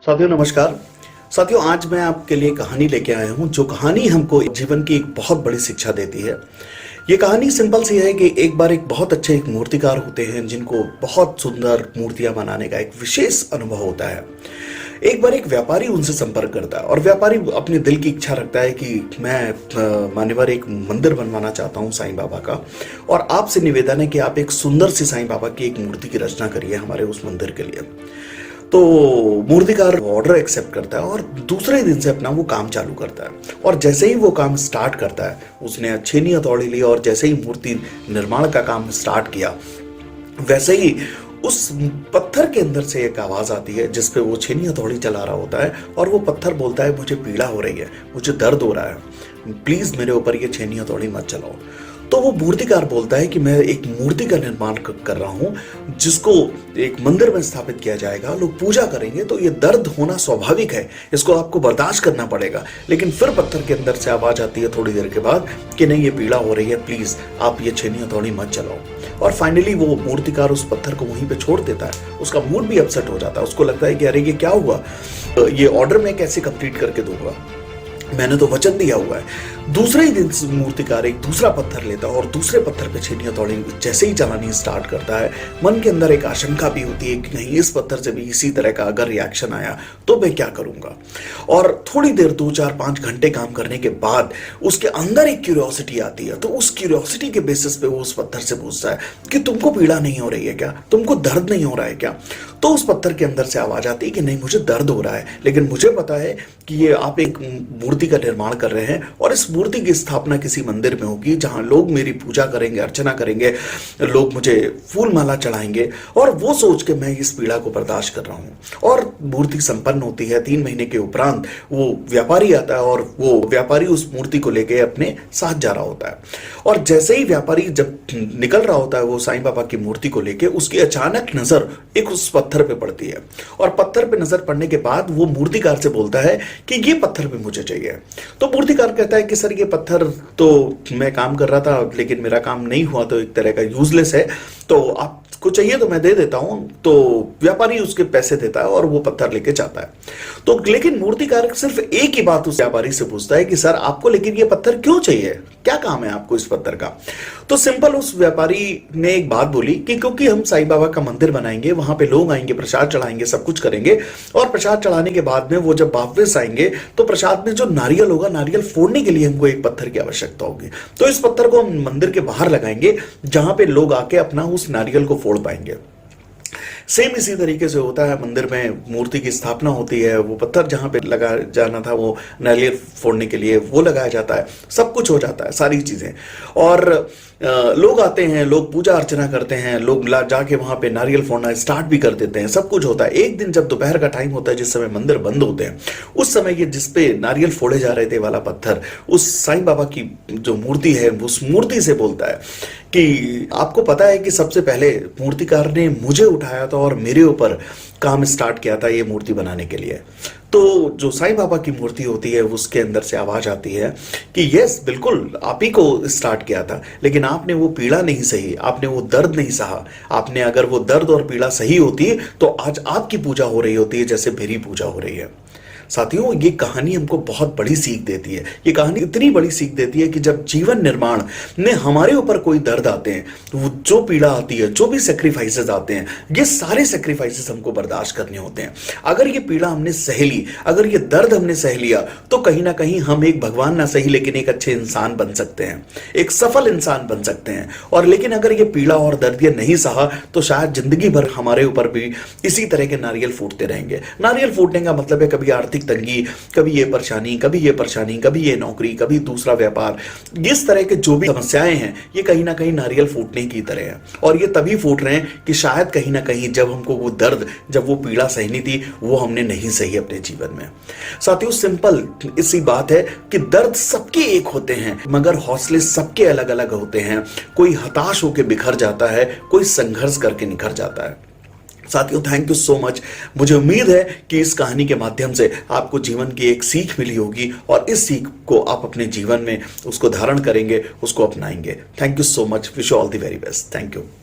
साथियों नमस्कार। साथियों आज मैं आपके लिए कहानी लेके आया हूँ जो कहानी हमको जीवन की एक बहुत बड़ी शिक्षा देती है। ये कहानी सिंपल सी है कि एक बार एक बहुत अच्छे एक मूर्तिकार होते हैं जिनको बहुत सुंदर मूर्तियां बनाने का एक विशेष अनुभव होता है। एक बार एक व्यापारी उनसे संपर्क करता है और व्यापारी अपने दिल की इच्छा रखता है कि मैं मान्यवर एक मंदिर बनवाना चाहता हूँ साईं बाबा का, और आपसे निवेदन है कि आप एक सुंदर सी साईं बाबा की एक मूर्ति की रचना करिए हमारे उस मंदिर के लिए। तो मूर्तिकार ऑर्डर एक्सेप्ट करता है और दूसरे दिन से अपना वो काम चालू करता है। और जैसे ही वो काम स्टार्ट करता है, उसने छेनी हथौड़ी ली और जैसे ही मूर्ति निर्माण का काम स्टार्ट किया, वैसे ही उस पत्थर के अंदर से एक आवाज आती है जिसपे वो छेनी हथौड़ी चला रहा होता है और वो पत्थर बोलता है, मुझे पीड़ा हो रही है, मुझे दर्द हो रहा है, प्लीज मेरे ऊपर ये छेनी हथौड़ी मत चलाओ। तो वो मूर्तिकार बोलता है कि मैं एक मूर्ति का निर्माण कर रहा हूं जिसको एक मंदिर में स्थापित किया जाएगा, लोग पूजा करेंगे, तो ये दर्द होना स्वाभाविक है, इसको आपको बर्दाश्त करना पड़ेगा। लेकिन फिर पत्थर के अंदर से आवाज आती है थोड़ी देर के बाद कि नहीं, ये पीड़ा हो रही है, प्लीज आप ये छेनी हथौड़ी मत चलाओ। और फाइनली वो मूर्तिकार उस पत्थर को वहीं पे छोड़ देता है। उसका मूड भी अपसेट हो जाता है, उसको लगता है कि अरे ये क्या हुआ, ये ऑर्डर मैं कैसे कंप्लीट करके दूंगा, मैंने तो वचन दिया हुआ है। दूसरे ही दिन मूर्तिकार एक दूसरा पत्थर लेता है और दूसरे पत्थर पे छेनी हथौड़ी जैसे ही चलानी स्टार्ट करता है, मन के अंदर एक आशंका भी होती है कि नहीं, इस पत्थर से भी इसी तरह का अगर रिएक्शन आया तो मैं क्या करूंगा। और थोड़ी देर 2 4 5 घंटे काम करने के बाद उसके अंदर एक क्यूरियोसिटी आती है। तो उस क्यूरियोसिटी के बेसिस पे वो उस पत्थर से पूछता है कि तुमको पीड़ा नहीं हो रही है क्या, तुमको दर्द नहीं हो रहा है क्या। तो उस पत्थर के अंदर से आवाज आती है कि नहीं, मुझे दर्द हो रहा है, लेकिन मुझे पता है कि ये आप एक मूर्ति का निर्माण कर रहे हैं और इस मूर्ति की स्थापना किसी मंदिर में होगी जहां लोग मेरी पूजा करेंगे, अर्चना करेंगे, लोग मुझे फूल माला चढ़ाएंगे, और वो सोच के मैं इस पीड़ा को बर्दाश्त कर रहा हूं। और मूर्ति संपन्न होती है। 3 महीने के उपरांत वो व्यापारी आता है और वो व्यापारी उस मूर्ति को लेके अपने साथ जा रहा होता है। और जैसे ही व्यापारी जब निकल रहा होता है वो साईं बाबा की मूर्ति को लेके, उसकी अचानक नजर एक उस पत्थर पे पड़ती है। और पत्थर पे नजर पड़ने के बाद वो मूर्तिकार से बोलता है कि ये पत्थर भी मुझे चाहिए। तो मूर्तिकार कहता है कि सर ये पत्थर तो मैं काम कर रहा था लेकिन मेरा काम नहीं हुआ, तो एक तरह का यूजलेस है, तो आपको चाहिए तो मैं दे देता हूं। तो व्यापारी उसके पैसे देता है और वो पत्थर लेके जाता है। तो लेकिन मूर्तिकार सिर्फ एक ही बात उस व्यापारी से पूछता है कि सर आपको लेकिन ये पत्थर क्यों चाहिए, क्या काम है आपको इस पत्थर का। तो सिंपल उस व्यापारी ने एक बात बोली कि क्योंकि हम साईं बाबा का मंदिर बनाएंगे, वहां पे लोग आएंगे, प्रसाद चढ़ाएंगे, सब कुछ करेंगे, और प्रसाद चढ़ाने के बाद में वो जब वापस आएंगे तो प्रसाद में जो नारियल होगा, नारियल फोड़ने के लिए हमको एक पत्थर की आवश्यकता होगी। तो इस पत्थर को हम मंदिर के बाहर लगाएंगे जहां पे लोग आके अपना उस नारियल को फोड़ पाएंगे। सेम इसी तरीके से होता है, मंदिर में मूर्ति की स्थापना होती है, वो पत्थर जहां पे लगा जाना था वो नारियल फोड़ने के लिए वो लगाया जाता है, सब कुछ हो जाता है, सारी चीजें। और लोग आते हैं, लोग पूजा अर्चना करते हैं, लोग जाके वहां पे नारियल फोड़ना स्टार्ट भी कर देते हैं, सब कुछ होता है। एक दिन जब दोपहर का टाइम होता है, जिस समय मंदिर बंद होते हैं, उस समय ये जिसपे नारियल फोड़े जा रहे थे वाला पत्थर उस साईं बाबा की जो मूर्ति है उस मूर्ति से बोलता है कि आपको पता है कि सबसे पहले मूर्तिकार ने मुझे उठाया था और मेरे ऊपर काम स्टार्ट किया था ये मूर्ति बनाने के लिए। तो जो साईं बाबा की मूर्ति होती है उसके अंदर से आवाज आती है कि यस बिल्कुल आप ही को स्टार्ट किया था, लेकिन आपने वो पीड़ा नहीं सही, आपने वो दर्द नहीं सहा। आपने अगर वो दर्द और पीड़ा सही होती तो आज आपकी पूजा हो रही होती है जैसे मेरी पूजा हो रही है। साथियों ये कहानी हमको बहुत बड़ी सीख देती है। ये कहानी इतनी बड़ी सीख देती है कि जब जीवन निर्माण में हमारे ऊपर कोई दर्द आते हैं, वो जो पीड़ा आती है, जो भी सेक्रीफाइसेस आते हैं, ये सारे सेक्रीफाइसेस हमको बर्दाश्त करने होते हैं। अगर ये पीड़ा हमने सह ली, अगर ये दर्द हमने सह लिया, तो कहीं ना कहीं हम एक भगवान ना सही लेकिन एक अच्छे इंसान बन सकते हैं, एक सफल इंसान बन सकते हैं। और लेकिन अगर ये पीड़ा और दर्द ये नहीं सहा तो शायद जिंदगी भर हमारे ऊपर भी इसी तरह के नारियल फूटते रहेंगे। नारियल फूटने का मतलब है कभी आर्थिक तंगी, कभी ये परेशानी, कभी ये परेशानी, कभी ये नौकरी, कभी दूसरा व्यापार, इस तरह के जो भी समस्याएं हैं ये कहीं ना कहीं नारियल फूटने की तरह है। और ये तभी फूट रहे हैं कि शायद कहीं ना कहीं जब हमको वो दर्द, जब वो पीड़ा सहनी थी वो हमने नहीं सही अपने जीवन में। साथियों सिंपल इसी बात है कि दर्द सबके एक होते हैं मगर हौसले सबके अलग अलग होते हैं। कोई हताश होकर बिखर जाता है, कोई संघर्ष करके निखर जाता है। साथियों थैंक यू सो मच। मुझे उम्मीद है कि इस कहानी के माध्यम से आपको जीवन की एक सीख मिली होगी और इस सीख को आप अपने जीवन में उसको धारण करेंगे, उसको अपनाएंगे। Thank you so much. Wish you all the very best. Thank you.